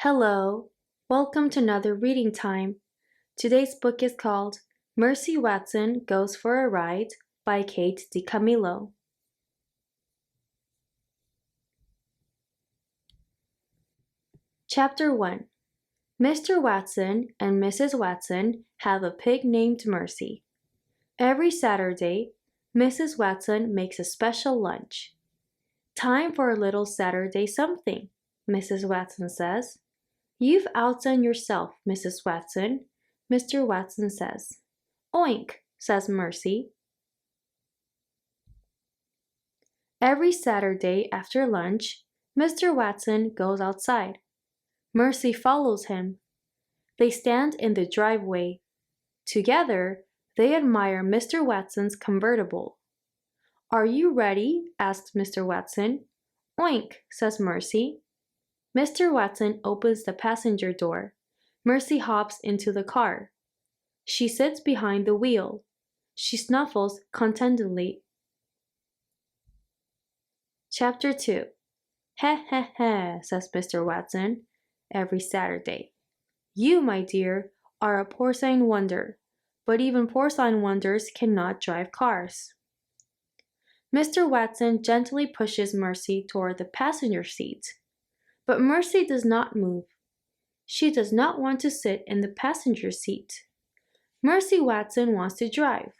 Hello, welcome to another reading time. Today's book is called Mercy Watson Goes for a Ride by Kate DiCamillo. Chapter 1. Mr. Watson and Mrs. Watson have a pig named Mercy. Every Saturday, Mrs. Watson makes a special lunch. Time for a little Saturday something, Mrs. Watson says. You've outdone yourself, Mrs. Watson, Mr. Watson says. Oink, says Mercy. Every Saturday after lunch, Mr. Watson goes outside. Mercy follows him. They stand in the driveway. Together, they admire Mr. Watson's convertible. Are you ready? Asks Mr. Watson. Oink, says Mercy. Mr. Watson opens the passenger door. Mercy hops into the car. She sits behind the wheel. She snuffles contentedly. Chapter 2. Heh heh heh, says Mr. Watson, every Saturday. You, my dear, are a porcine wonder, but even porcine wonders cannot drive cars. Mr. Watson gently pushes Mercy toward the passenger seat. But Mercy does not move. She does not want to sit in the passenger seat. Mercy Watson wants to drive.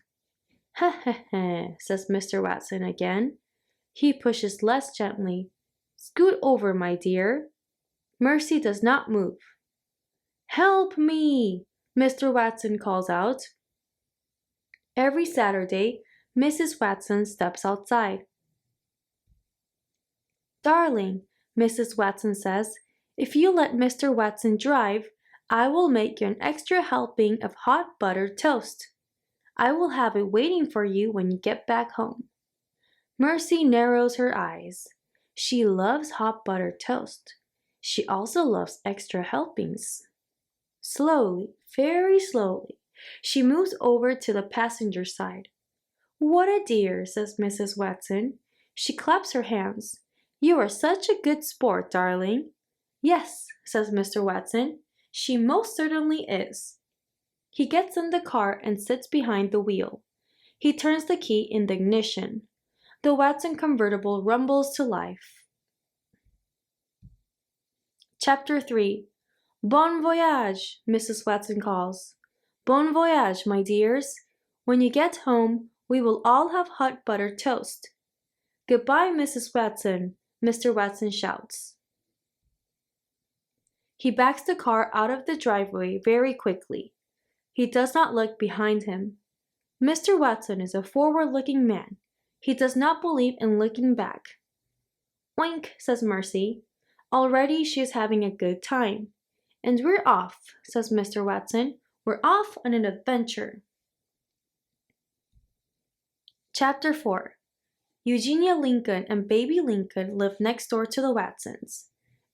Ha ha ha, says Mr. Watson again. He pushes less gently. Scoot over, my dear. Mercy does not move. Help me, Mr. Watson calls out. Every Saturday, Mrs. Watson steps outside. Darling, Mrs. Watson says, if you let Mr. Watson drive, I will make you an extra helping of hot buttered toast. I will have it waiting for you when you get back home. Mercy narrows her eyes. She loves hot buttered toast. She also loves extra helpings. Slowly, very slowly, she moves over to the passenger side. What a dear, says Mrs. Watson. She claps her hands. You are such a good sport, darling. Yes, says Mr. Watson. She most certainly is. He gets in the car and sits behind the wheel. He turns the key in the ignition. The Watson convertible rumbles to life. Chapter 3. Bon voyage, Mrs. Watson calls. Bon voyage, my dears. When you get home, we will all have hot buttered toast. Goodbye, Mrs. Watson, Mr. Watson shouts. He backs the car out of the driveway very quickly. He does not look behind him. Mr. Watson is a forward-looking man. He does not believe in looking back. Oink, says Mercy. Already she is having a good time. And we're off, says Mr. Watson. We're off on an adventure. Chapter 4. Eugenia Lincoln and baby Lincoln live next door to the Watsons.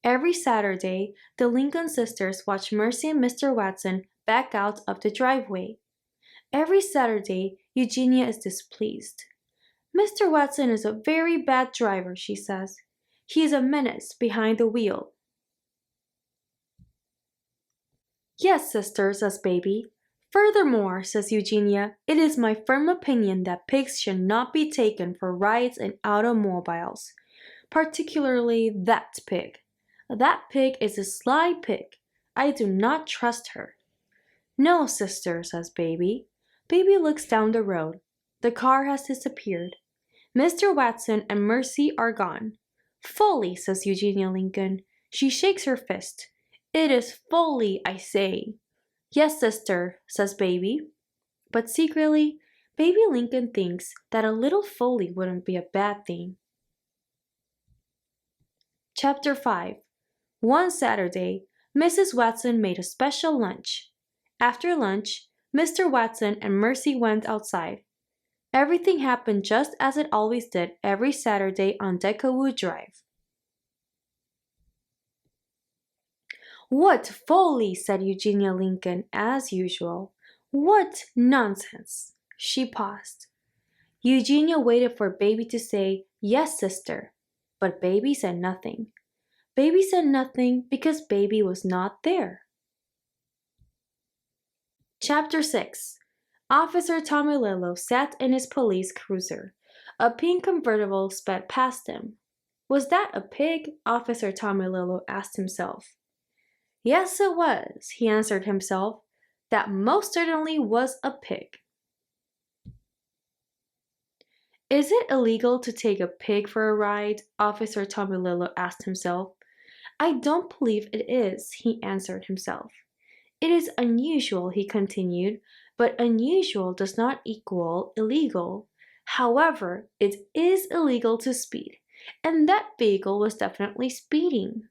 Every Saturday, the Lincoln sisters watch Mercy and Mr. Watson back out of the driveway. Every Saturday, Eugenia is displeased. Mr. Watson is a very bad driver, she says. He is a menace behind the wheel. Yes, sister, says baby. Furthermore, says Eugenia, it is my firm opinion that pigs should not be taken for rides in automobiles, particularly that pig. That pig is a sly pig. I do not trust her. No, sister, says baby. Baby looks down the road. The car has disappeared. Mr. Watson and Mercy are gone. Folly, says Eugenia Lincoln. She shakes her fist. It is folly, I say. Yes, sister, says baby. But secretly, baby Lincoln thinks that a little folly wouldn't be a bad thing. Chapter 5. One Saturday, Mrs. Watson made a special lunch. After lunch, Mr. Watson and Mercy went outside. Everything happened just as it always did every Saturday on Deckerwood Drive. What folly, said Eugenia Lincoln, as usual. What nonsense. She paused. Eugenia waited for baby to say, yes, sister, but baby said nothing. Baby said nothing because Baby was not there. Chapter 6. Officer Tomilillo sat in his police cruiser. A pink convertible sped past him. Was that a pig? Officer Tomilillo asked himself. Yes, it was, he answered himself. That most certainly was a pig. Is it illegal to take a pig for a ride? Officer Tomilillo asked himself. I don't believe it is, he answered himself. It is unusual, he continued, but unusual does not equal illegal. However, it is illegal to speed, and that vehicle was definitely speeding.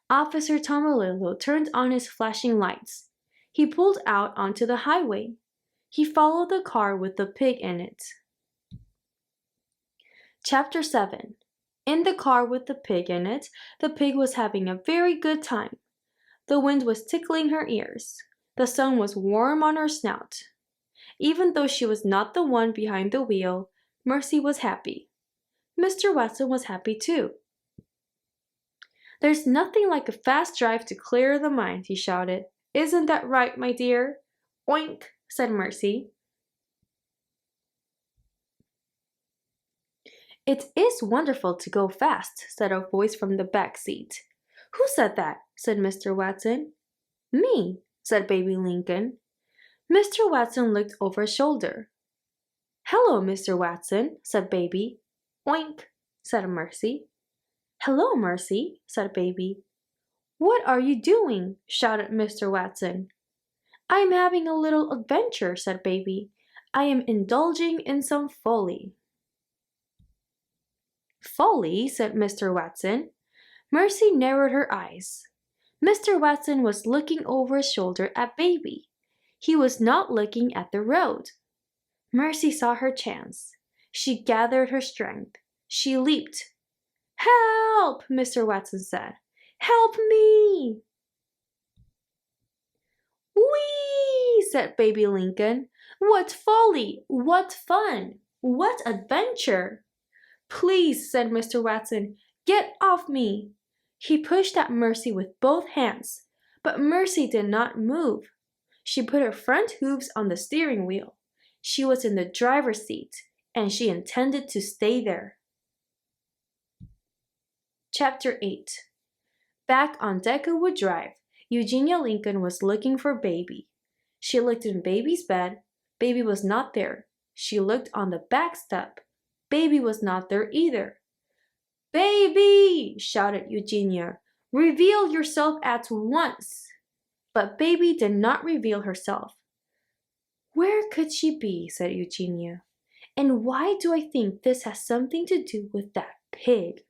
Officer Tomilillo turned on his flashing lights. He pulled out onto the highway. He followed the car with the pig in it. Chapter 7. In the car with the pig in it, the pig was having a very good time. The wind was tickling her ears. The sun was warm on her snout. Even though she was not the one behind the wheel, Mercy was happy. Mr. Watson was happy too. There's nothing like a fast drive to clear the mind, he shouted. Isn't that right, my dear? Oink, said Mercy. It is wonderful to go fast, said a voice from the back seat. Who said that? Said Mr. Watson. Me, said Baby Lincoln. Mr. Watson looked over his shoulder. Hello, Mr. Watson, said Baby. Oink, said Mercy. Hello, Mercy, said Baby. What are you doing? Shouted Mr. Watson. I am having a little adventure, said Baby. I am indulging in some folly. Folly, said Mr. Watson. Mercy narrowed her eyes. Mr. Watson was looking over his shoulder at Baby. He was not looking at the road. Mercy saw her chance. She gathered her strength. She leaped. Help! Mr. Watson said. Help me! Whee! Said Baby Lincoln. What folly! What fun! What adventure! Please, said Mr. Watson, get off me! He pushed at Mercy with both hands, but Mercy did not move. She put her front hooves on the steering wheel. She was in the driver's seat, and she intended to stay there. Chapter 8. Back on Deckerwood Drive, Eugenia Lincoln was looking for Baby. She looked in Baby's bed. Baby was not there. She looked on the back step. Baby was not there either. Baby! Shouted Eugenia. Reveal yourself at once! But Baby did not reveal herself. Where could she be? Said Eugenia. And why do I think this has something to do with that pig?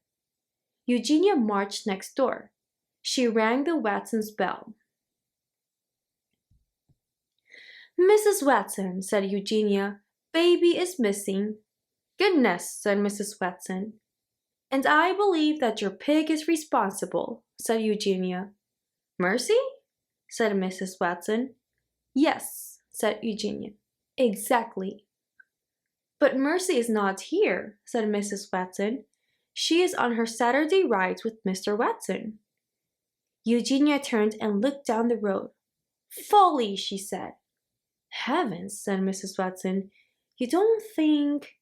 Eugenia marched next door. She rang the Watsons' bell. Mrs. Watson, said Eugenia, Baby is missing. Goodness, said Mrs. Watson. And I believe that your pig is responsible, said Eugenia. Mercy? Said Mrs. Watson. Yes, said Eugenia. Exactly. But Mercy is not here, said Mrs. Watson. She is on her Saturday rides with Mr. Watson. Eugenia turned and looked down the road. Folly, she said. Heavens, said Mrs. Watson. You don't think...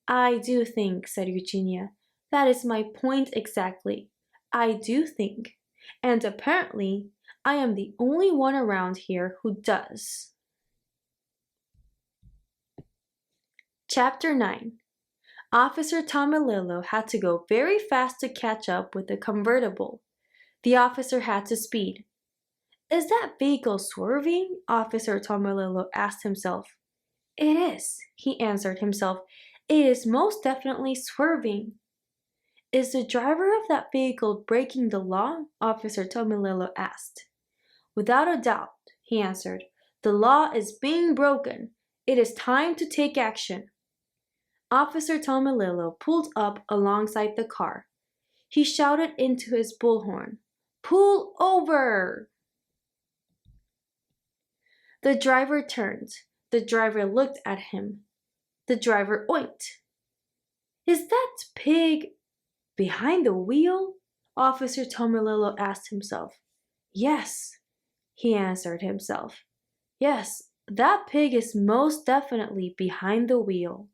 I do think, said Eugenia. That is my point exactly. I do think. And apparently, I am the only one around here who does. Chapter 9. Officer Tomilillo had to go very fast to catch up with the convertible. The officer had to speed. Is that vehicle swerving? Officer Tomilillo asked himself. It is, he answered himself. It is most definitely swerving. Is the driver of that vehicle breaking the law? Officer Tomilillo asked. Without a doubt, he answered. The law is being broken. It is time to take action. Officer Tomilillo pulled up alongside the car. He shouted into his bullhorn, Pull over! The driver turned. The driver looked at him. The driver oinked. Is that pig behind the wheel? Officer Tomilillo asked himself. Yes, he answered himself. Yes, that pig is most definitely behind the wheel.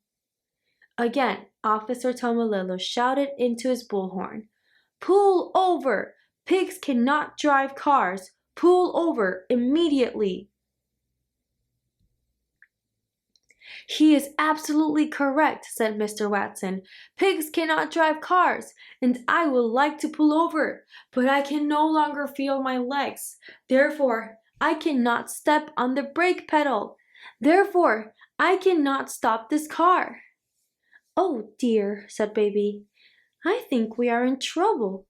Again, Officer Tomilillo shouted into his bullhorn. Pull over! Pigs cannot drive cars. Pull over immediately. He is absolutely correct, said Mr. Watson. Pigs cannot drive cars, and I would like to pull over, but I can no longer feel my legs. Therefore, I cannot step on the brake pedal. Therefore, I cannot stop this car. Oh dear, said Baby. I think we are in trouble.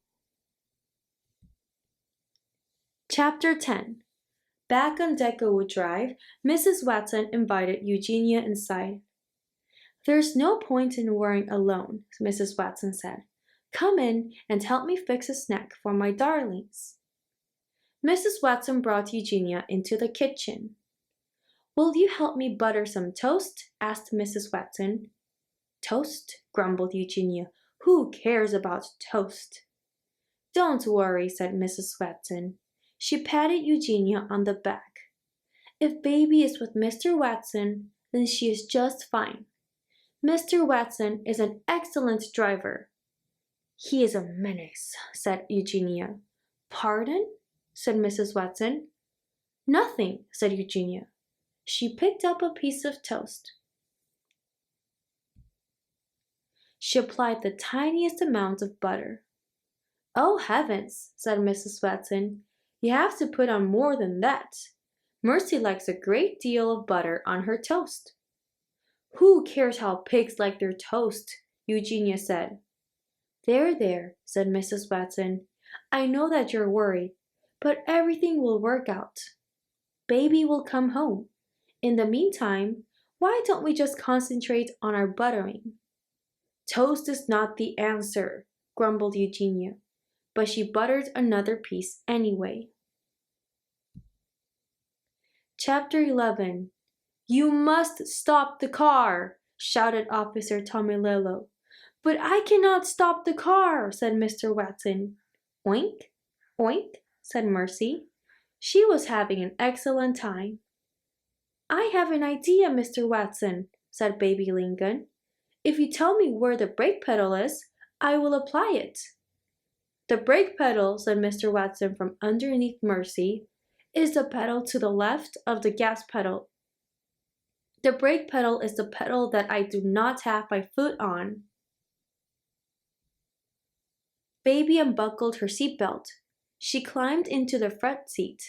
Chapter 10. Back on Deckerwood Drive, Mrs. Watson invited Eugenia inside. There's no point in worrying alone, Mrs. Watson said. Come in and help me fix a snack for my darlings. Mrs. Watson brought Eugenia into the kitchen. Will you help me butter some toast? Asked Mrs. Watson. Toast? Grumbled Eugenia. Who cares about toast? Don't worry, said Mrs. Watson. She patted Eugenia on the back. If Baby is with Mr. Watson, then she is just fine. Mr. Watson is an excellent driver. He is a menace, said Eugenia. Pardon? Said Mrs. Watson. Nothing, said Eugenia. She picked up a piece of toast. She applied the tiniest amount of butter. Oh heavens, said Mrs. Watson. You have to put on more than that. Mercy likes a great deal of butter on her toast. Who cares how pigs like their toast? Eugenia said. There, said Mrs. Watson. I know that you're worried, but everything will work out. Baby will come home. In the meantime, why don't we just concentrate on our buttering? Toast is not the answer, grumbled Eugenia, but she buttered another piece anyway. Chapter 11. You must stop the car, shouted Officer Tomilillo. But I cannot stop the car, said Mr. Watson. Oink, oink, said Mercy. She was having an excellent time. I have an idea, Mr. Watson, said Baby Lincoln. If you tell me where the brake pedal is, I will apply it. The brake pedal, said Mr. Watson from underneath Mercy, is the pedal to the left of the gas pedal. The brake pedal is the pedal that I do not have my foot on. Baby unbuckled her seatbelt. She climbed into the front seat.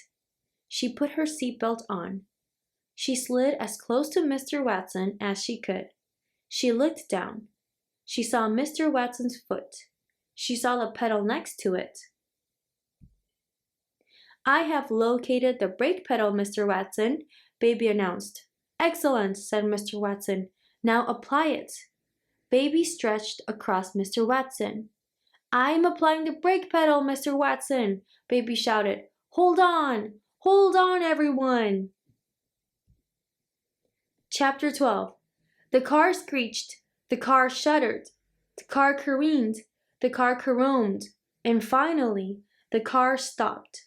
She put her seatbelt on. She slid as close to Mr. Watson as she could. She looked down. She saw Mr. Watson's foot. She saw the pedal next to it. I have located the brake pedal, Mr. Watson, Baby announced. Excellent, said Mr. Watson. Now apply it. Baby stretched across Mr. Watson. I'm applying the brake pedal, Mr. Watson, Baby shouted. Hold on, everyone. Chapter 12. The car screeched, the car shuddered, the car careened, the car caromed, and finally, the car stopped.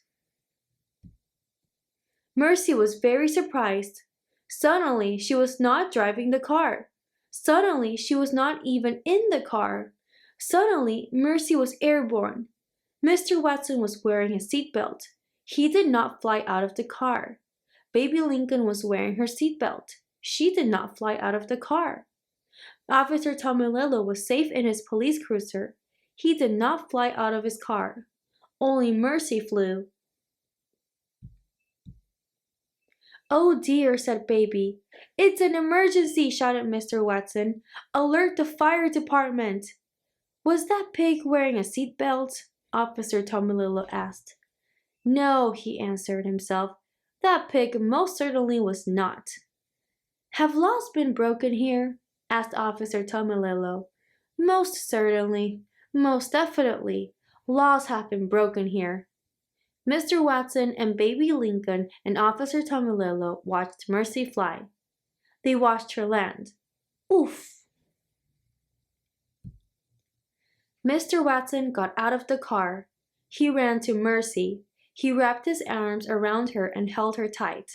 Mercy was very surprised. Suddenly, she was not driving the car. Suddenly, she was not even in the car. Suddenly, Mercy was airborne. Mr. Watson was wearing his seatbelt. He did not fly out of the car. Baby Lincoln was wearing her seatbelt. She did not fly out of the car. Officer Tomilillo was safe in his police cruiser. He did not fly out of his car. Only Mercy flew. Oh dear, said Baby. It's an emergency, shouted Mr. Watson. Alert the fire department. Was that pig wearing a seatbelt? Officer Tomilillo asked. No, he answered himself. That pig most certainly was not. Have laws been broken here? Asked Officer Tomilillo. Most certainly, most definitely, laws have been broken here. Mr. Watson and Baby Lincoln and Officer Tomilillo watched Mercy fly. They watched her land. Oof! Mr. Watson got out of the car. He ran to Mercy. He wrapped his arms around her and held her tight.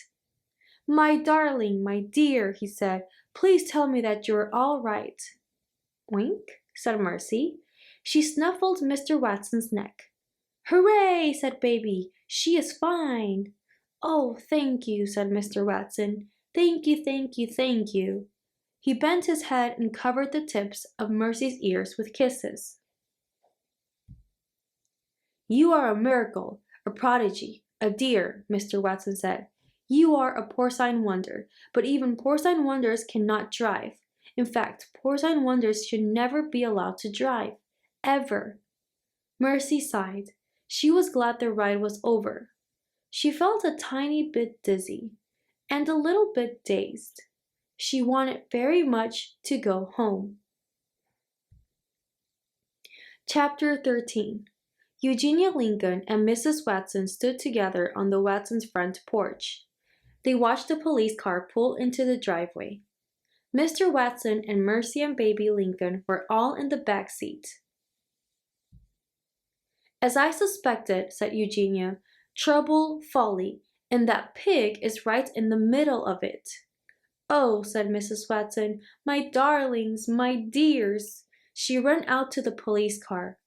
My darling, my dear, he said, please tell me that you're all right. Wink, said Mercy. She snuffled Mr. Watson's neck. Hooray, said Baby, she is fine. Oh, thank you, said Mr. Watson. Thank you, thank you, thank you. He bent his head and covered the tips of Mercy's ears with kisses. You are a miracle, a prodigy, a dear, Mr. Watson said. You are a porcine wonder, but even porcine wonders cannot drive. In fact, porcine wonders should never be allowed to drive. Ever. Mercy sighed. She was glad the ride was over. She felt a tiny bit dizzy and a little bit dazed. She wanted very much to go home. Chapter 13. Eugenia Lincoln and Mrs. Watson stood together on the Watsons' front porch. They watched the police car pull into the driveway. Mr. Watson and Mercy and Baby Lincoln were all in the back seat. As I suspected, said Eugenia, trouble, folly, and that pig is right in the middle of it. Oh, said Mrs. Watson, my darlings, my dears. She ran out to the police car.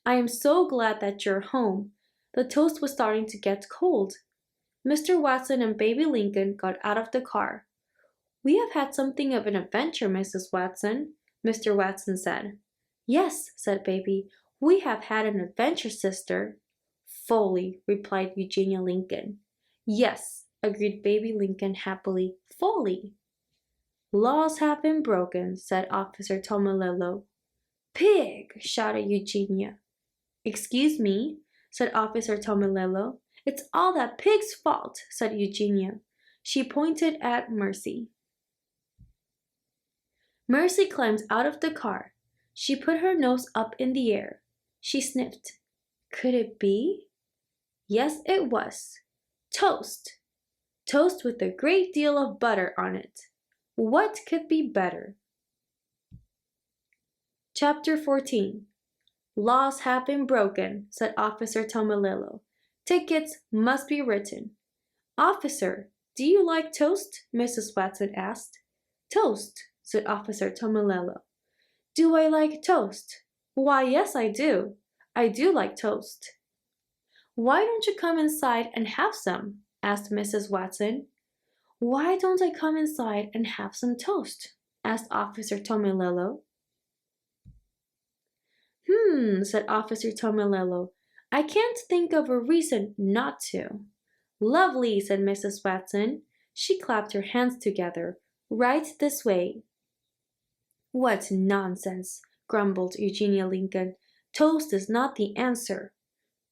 I am so glad that you're home. The toast was starting to get cold. Mr. Watson and Baby Lincoln got out of the car. We have had something of an adventure, Mrs. Watson, Mr. Watson said. Yes, said Baby, we have had an adventure, sister. Folly, replied Eugenia Lincoln. Yes, agreed Baby Lincoln happily. Folly. Laws have been broken, said Officer Tomilello. Pig, shouted Eugenia. Excuse me, said Officer Tomilello. It's all that pig's fault, said Eugenia. She pointed at Mercy. Mercy climbed out of the car. She put her nose up in the air. She sniffed. Could it be? Yes, it was. Toast. Toast with a great deal of butter on it. What could be better? Chapter 14. Laws have been broken, said Officer Tomilello. Tickets must be written. Officer, do you like toast? Mrs. Watson asked. Toast, said Officer Tomilello. Do I like toast? Why, yes, I do. I do like toast. Why don't you come inside and have some? Asked Mrs. Watson. Why don't I come inside and have some toast? Asked Officer Tomilello. Said Officer Tomilello. I can't think of a reason not to. Lovely, said Mrs. Watson. She clapped her hands together. Right this way. What nonsense, grumbled Eugenia Lincoln. Toast is not the answer.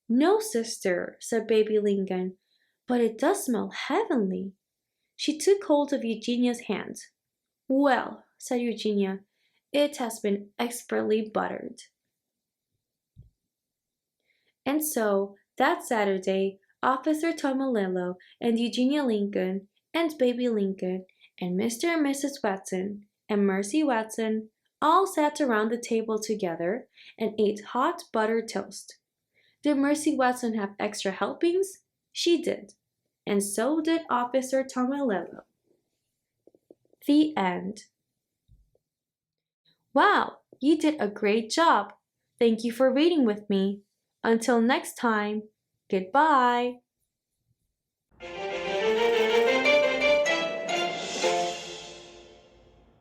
No, sister, said Baby Lincoln, but it does smell heavenly. She took hold of Eugenia's hand. Well, said Eugenia, it has been expertly buttered. And so, that Saturday, Officer Tomilello and Eugenia Lincoln and Baby Lincoln and Mr. and Mrs. Watson and Mercy Watson all sat around the table together and ate hot buttered toast. Did Mercy Watson have extra helpings? She did. And so did Officer Tomilello. The end. Wow, you did a great job. Thank you for reading with me. Until next time, goodbye.